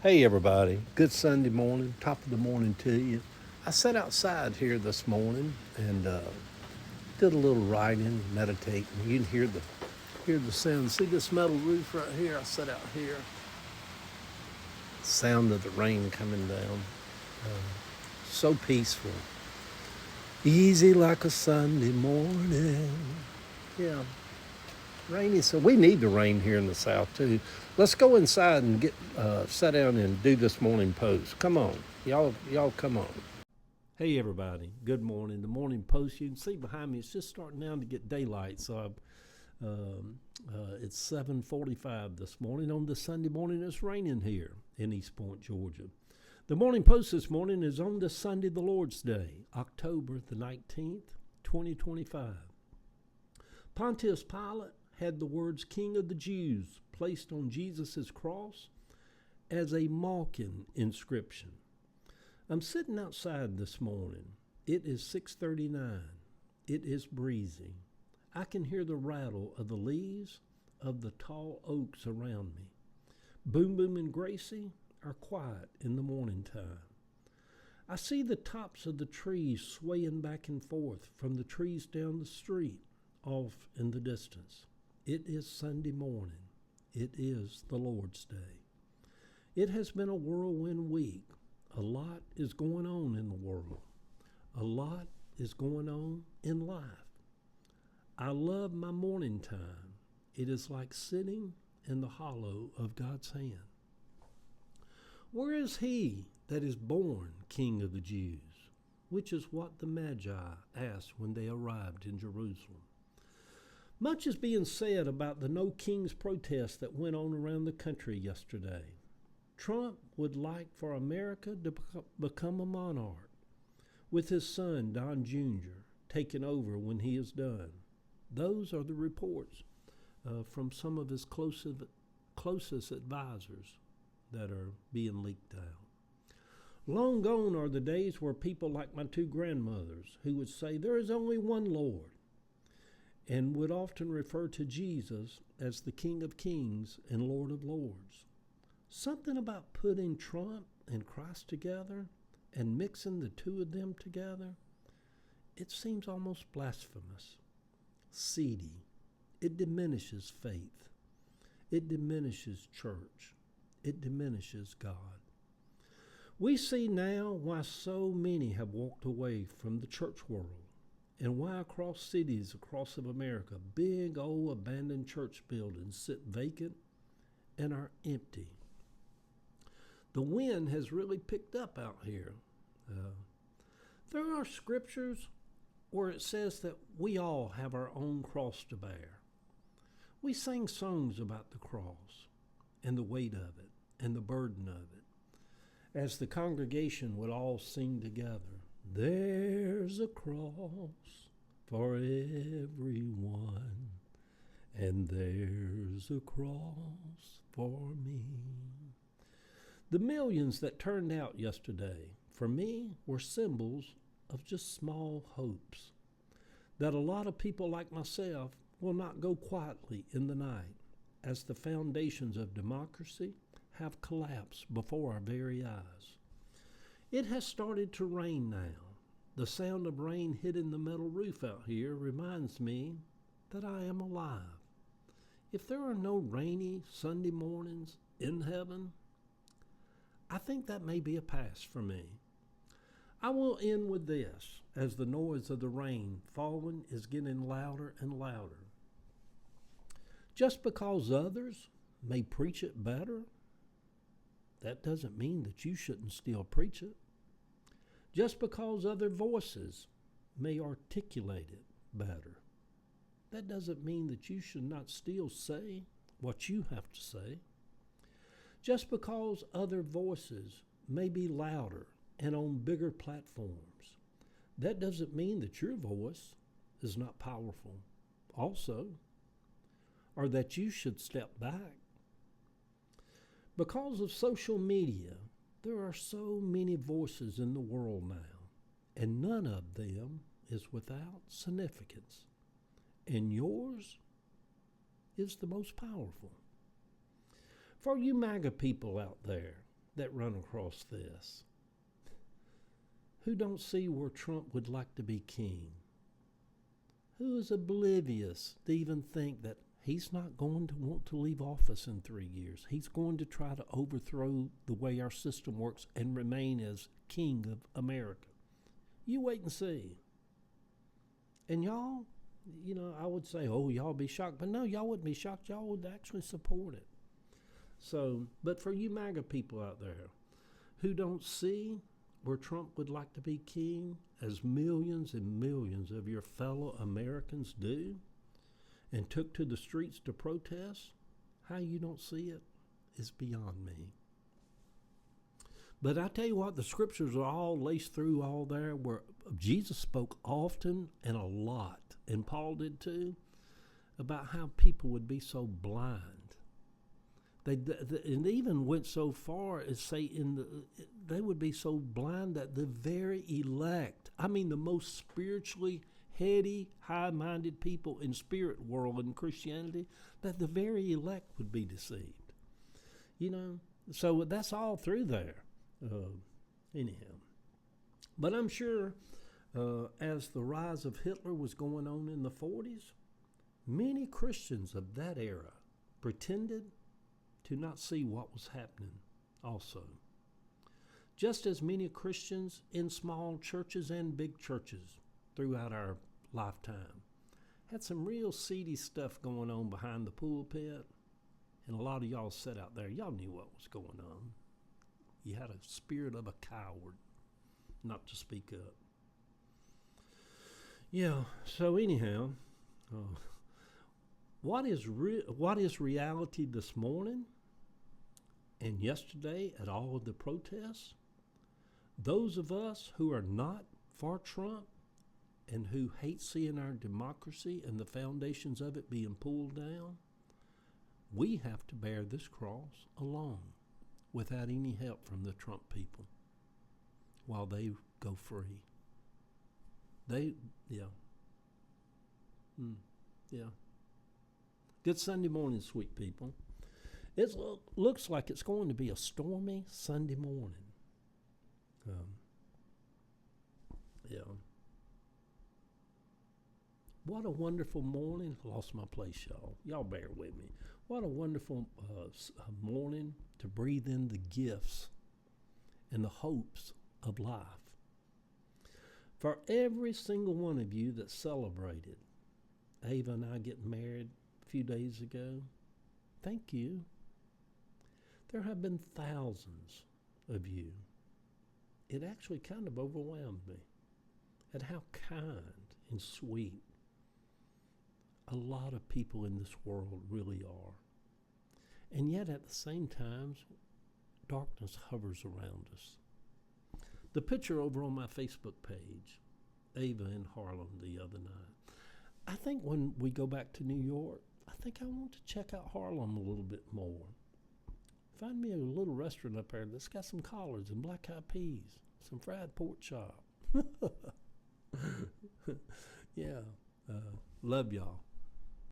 Hey everybody, good Sunday morning, top of the morning to you. I sat outside here this morning and did a little writing, meditating. You can hear the sound. See this metal roof right here? I sat out here. Sound of the rain coming down. So peaceful. Easy like a Sunday morning. Yeah, rainy. So we need the rain here in the South too. Let's go inside and get sit down and do this morning post. Come on, y'all, come on. Hey everybody, good morning. The morning post. You can see behind me. It's just starting now to get daylight. So it's 7:45 this morning on this Sunday morning. It's raining here in East Point, Georgia. The morning post this morning is on this Sunday, the Lord's Day, October the 19th, 2025. Pontius Pilate had the words King of the Jews placed on Jesus' cross as a mocking inscription. I'm sitting outside this morning. It is 6:39. It is breezy. I can hear the rattle of the leaves of the tall oaks around me. Boom Boom and Gracie are quiet in the morning time. I see the tops of the trees swaying back and forth from the trees down the street off in the distance. It is Sunday morning. It is the Lord's Day. It has been a whirlwind week. A lot is going on in the world. A lot is going on in life. I love my morning time. It is like sitting in the hollow of God's hand. Where is he that is born King of the Jews? Which is what the Magi asked when they arrived in Jerusalem. Much is being said about the No Kings protest that went on around the country yesterday. Trump would like for America to become a monarch, with his son, Don Jr., taking over when he is done. Those are the reports from some of his closest advisors that are being leaked out. Long gone are the days where people like my two grandmothers who would say there is only one Lord and would often refer to Jesus as the King of Kings and Lord of Lords. Something about putting Trump and Christ together and mixing the two of them together, it seems almost blasphemous, seedy. It diminishes faith. It diminishes church. It diminishes God. We see now why so many have walked away from the church world and why across cities across of America, big old abandoned church buildings sit vacant and are empty. The wind has really picked up out here. There are scriptures where it says that we all have our own cross to bear. We sing songs about the cross and the weight of it and the burden of it, as the congregation would all sing together. There's a cross for everyone, and there's a cross for me. The millions that turned out yesterday, for me, were symbols of just small hopes that a lot of people like myself will not go quietly in the night as the foundations of democracy have collapsed before our very eyes. It has started to rain now. The sound of rain hitting the metal roof out here reminds me that I am alive. If there are no rainy Sunday mornings in heaven, I think that may be a pass for me. I will end with this as the noise of the rain falling is getting louder and louder. Just because others may preach it better, that doesn't mean that you shouldn't still preach it. Just because other voices may articulate it better, that doesn't mean that you should not still say what you have to say. Just because other voices may be louder and on bigger platforms, that doesn't mean that your voice is not powerful also, or that you should step back. Because of social media, there are so many voices in the world now, and none of them is without significance. And yours is the most powerful. For you MAGA people out there, that run across this? Who don't see where Trump would like to be king? Who is oblivious to even think that he's not going to want to leave office in 3 years? He's going to try to overthrow the way our system works and remain as king of America. You wait and see. And y'all, I would say, oh, y'all be shocked. But no, y'all wouldn't be shocked. Y'all would actually support it. So, but for you MAGA people out there who don't see where Trump would like to be king, as millions and millions of your fellow Americans do, and took to the streets to protest, how you don't see it is beyond me. But I tell you what, the scriptures are all laced through all there, where Jesus spoke often and a lot, and Paul did too, about how people would be so blind. And even went so far as say they would be so blind that the very elect, I mean the most spiritually heady, high-minded people in spirit world and Christianity, that the very elect would be deceived. So that's all through there. Anyhow. But I'm sure as the rise of Hitler was going on in the 40s, many Christians of that era pretended to not see what was happening also. Just as many Christians in small churches and big churches throughout our lifetime had some real seedy stuff going on behind the pulpit, and a lot of y'all sat out there, y'all knew what was going on. You had a spirit of a coward not to speak up. Yeah, so anyhow, what is reality this morning and yesterday at all of the protests? Those of us who are not for Trump and who hate seeing our democracy and the foundations of it being pulled down, we have to bear this cross alone without any help from the Trump people while they go free. Good Sunday morning, sweet people. It looks like it's going to be a stormy Sunday morning. What a wonderful morning. Lost my place, y'all. Y'all bear with me. What a wonderful morning to breathe in the gifts and the hopes of life. For every single one of you that celebrated Ava and I getting married a few days ago, thank you. There have been thousands of you. It actually kind of overwhelmed me at how kind and sweet a lot of people in this world really are. And yet at the same time, darkness hovers around us. The picture over on my Facebook page, Ava in Harlem the other night. I think when we go back to New York, I think I want to check out Harlem a little bit more. Find me a little restaurant up there that's got some collards and black eyed peas, some fried pork chop. Yeah, love y'all.